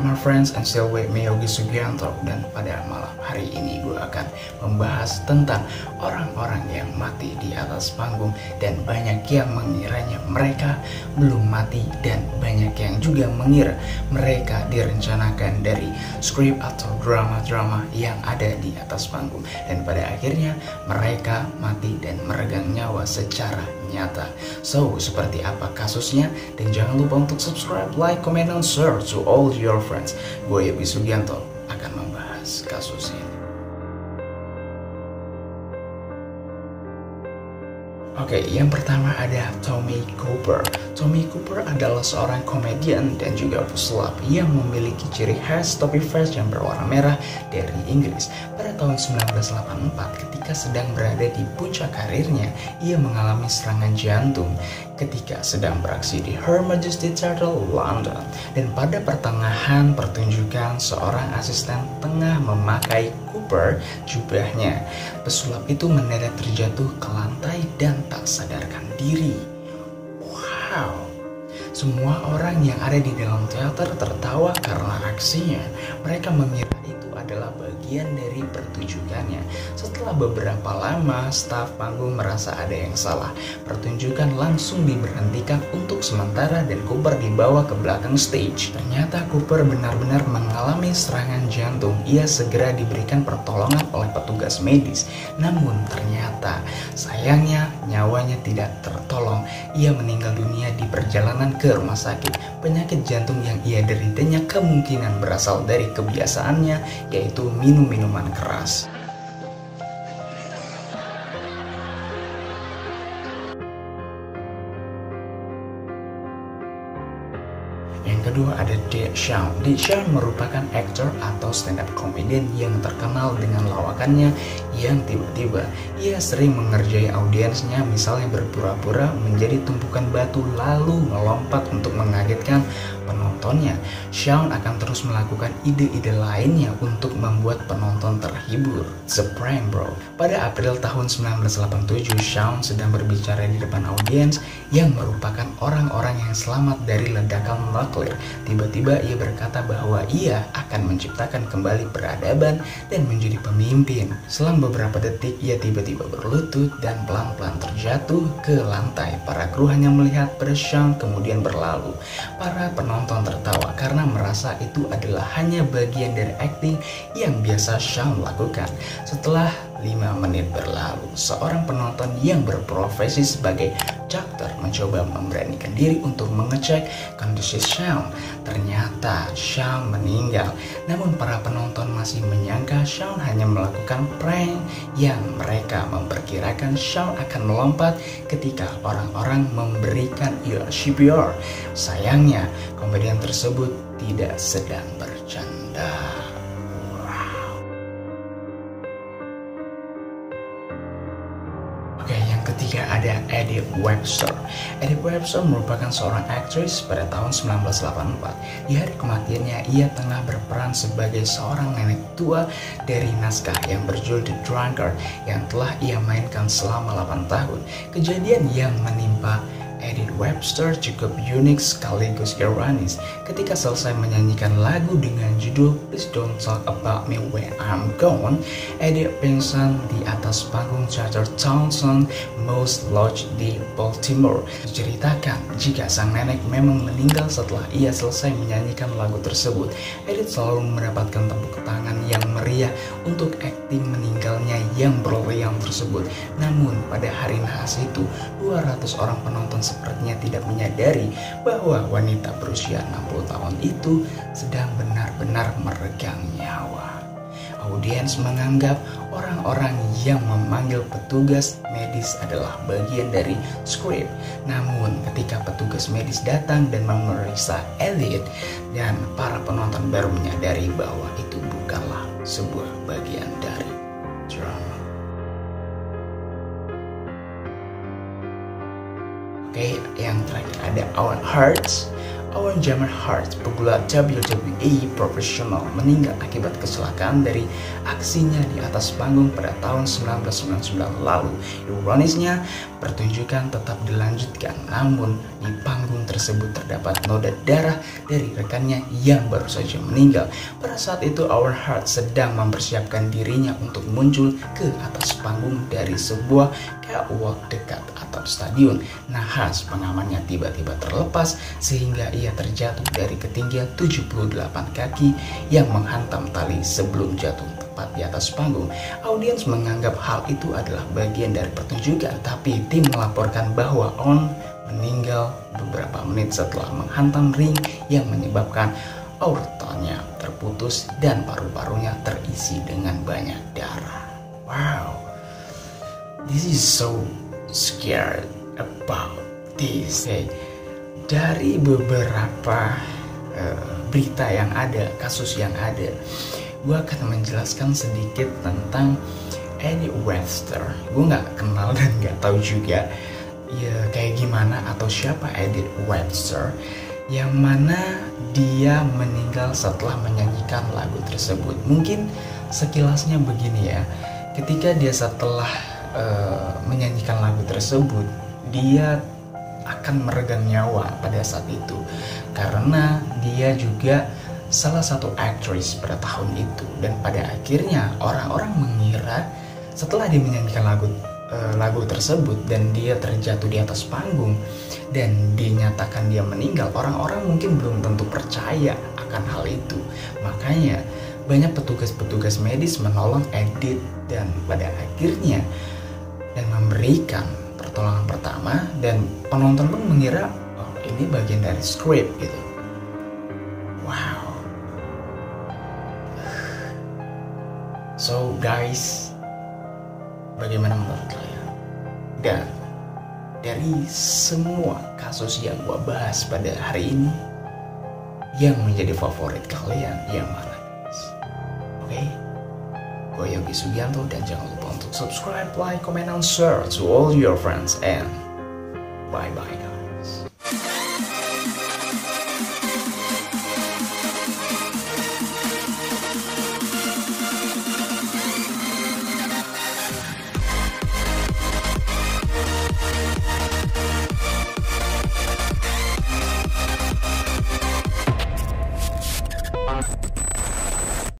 my friends, and still with me Yogi Sugianto. Dan pada malam hari ini gue akan membahas tentang orang-orang yang mati di atas panggung. Dan banyak yang mengiranya mereka belum mati, dan banyak yang juga mengira mereka direncanakan dari skrip atau drama-drama yang ada di atas panggung. Dan pada akhirnya mereka mati dan meregang nyawa secara nyata. So, seperti apa kasusnya? Dan jangan lupa untuk subscribe, like, comment, and share to all your friends. Gue Yogi Sugianto akan membahas kasus ini. Oke, yang pertama ada Tommy Cooper. Tommy Cooper adalah seorang komedian dan juga pesulap yang memiliki ciri khas topi fresh yang berwarna merah dari Inggris. Pada tahun 1984, ketika sedang berada di puncak karirnya, ia mengalami serangan jantung ketika sedang beraksi di Her Majesty Theatre, London. Dan pada pertengahan pertunjukan, seorang asisten tengah memakai Cooper jubahnya. Pesulap itu mendadak terjatuh ke lantai dan tak sadarkan diri. Wow, semua orang yang ada di dalam teater tertawa karena aksinya. Mereka mengira itu adalah bagian dari pertunjukannya. Setelah beberapa lama, staf panggung merasa ada yang salah. Pertunjukan langsung diberhentikan untuk sementara dan Cooper dibawa ke belakang stage. Ternyata Cooper benar-benar mengalami serangan jantung. Ia segera diberikan pertolongan oleh petugas medis. Namun ternyata sayangnya nyawanya tidak tertolong. Ia meninggal dunia di perjalanan ke rumah sakit. Penyakit jantung yang ia deritanya kemungkinan berasal dari kebiasaannya, yaitu minum minuman keras. Yang kedua ada Deshaun. Deshaun merupakan aktor atau stand-up comedian yang terkenal dengan lawakannya yang tiba-tiba. Ia sering mengerjai audiensnya, misalnya berpura-pura menjadi tumpukan batu lalu melompat untuk mengagetkan penontonnya. Shaun akan terus melakukan ide-ide lainnya untuk membuat penonton terhibur. The prank bro. Pada April tahun 1987, Shaun sedang berbicara di depan audiens yang merupakan orang-orang yang selamat dari ledakan nuklir. Tiba-tiba ia berkata bahwa ia akan menciptakan kembali peradaban dan menjadi pemimpin. Selang beberapa detik, ia tiba-tiba berlutut dan pelan-pelan terjatuh ke lantai. Para kru hanya melihat pada Shaun kemudian berlalu. Para penonton tertawa karena merasa itu adalah hanya bagian dari acting yang biasa Shaun lakukan. Setelah 5 menit berlalu, seorang penonton yang berprofesi sebagai dokter mencoba memberanikan diri untuk mengecek kondisi Shaun. Ternyata Shaun meninggal. Namun para penonton masih menyangka Shaun hanya melakukan prank yang mereka memperkirakan Shaun akan melompat ketika orang-orang memberikan CPR. Sayangnya, komedian tersebut tidak sedang bercanda. Oke, yang ketiga ada Edith Webster. Edith Webster merupakan seorang aktris pada tahun 1984. Di hari kematiannya, ia tengah berperan sebagai seorang nenek tua dari naskah yang berjudul The Drunkard yang telah ia mainkan selama 8 tahun. Kejadian yang menimpa Edith Webster cukup unik sekaligus ironis. Ketika selesai menyanyikan lagu dengan judul Please Don't Talk About Me When I'm Gone, Edith pingsan di atas panggung Theater Townsend Most Lodge di Baltimore. Diceritakan jika sang nenek memang meninggal setelah ia selesai menyanyikan lagu tersebut. Edith selalu mendapatkan tepuk tangan yang meriah untuk akting meninggalnya yang berlian tersebut. Namun pada hari nahas itu, 200 orang penonton sepertinya tidak menyadari bahwa wanita berusia 60 tahun itu sedang benar-benar meregang nyawa. Audiens menganggap orang-orang yang memanggil petugas medis adalah bagian dari skrip. Namun ketika petugas medis datang dan memeriksa Elliot, dan para penonton baru menyadari bahwa itu bukanlah sebuah bagian dari drama. Oke, yang terakhir ada Owen Hart. Owen Jammer Hart, pegulat WWE profesional, meninggal akibat kecelakaan dari aksinya di atas panggung pada tahun 1999 lalu. Ironisnya, pertunjukan tetap dilanjutkan, namun di panggung tersebut terdapat noda darah dari rekannya yang baru saja meninggal. Pada saat itu Owen Hart sedang mempersiapkan dirinya untuk muncul ke atas panggung dari sebuah catwalk dekat atap stadion. Nahas pengamannya tiba-tiba terlepas sehingga ia terjatuh dari ketinggian 78 kaki yang menghantam tali sebelum jatuh tepat di atas panggung. Audiens menganggap hal itu adalah bagian dari pertunjukan, tapi tim melaporkan bahwa Owen meninggal beberapa menit setelah menghantam ring yang menyebabkan aortanya terputus dan paru-parunya terisi dengan banyak darah. Wow, this is so scared about this. Hey, dari beberapa berita yang ada, kasus yang ada, gue akan menjelaskan sedikit tentang Eddie Webster. Gue nggak kenal dan nggak tahu juga ya kayak gimana atau siapa Eddie Webster, yang mana dia meninggal setelah menyanyikan lagu tersebut. Mungkin sekilasnya begini ya, ketika dia setelah menyanyikan lagu tersebut, dia akan meregang nyawa pada saat itu karena dia juga salah satu aktris pada tahun itu, dan pada akhirnya orang-orang mengira setelah dia menyanyikan lagu tersebut dan dia terjatuh di atas panggung dan dinyatakan dia meninggal, orang-orang mungkin belum tentu percaya akan hal itu. Makanya banyak petugas-petugas medis menolong Edith dan pada akhirnya dan memberikan pertolongan pertama, dan penonton pun mengira oh, ini bagian dari skrip gitu. Wow. So guys, bagaimana menurut kalian? Dan dari semua kasus yang gua bahas pada hari ini, yang menjadi favorit kalian yang mana guys? Oke, gue Yogi Sugianto, dan jangan lupa untuk subscribe, like, comment, and share to all your friends, and bye bye guys.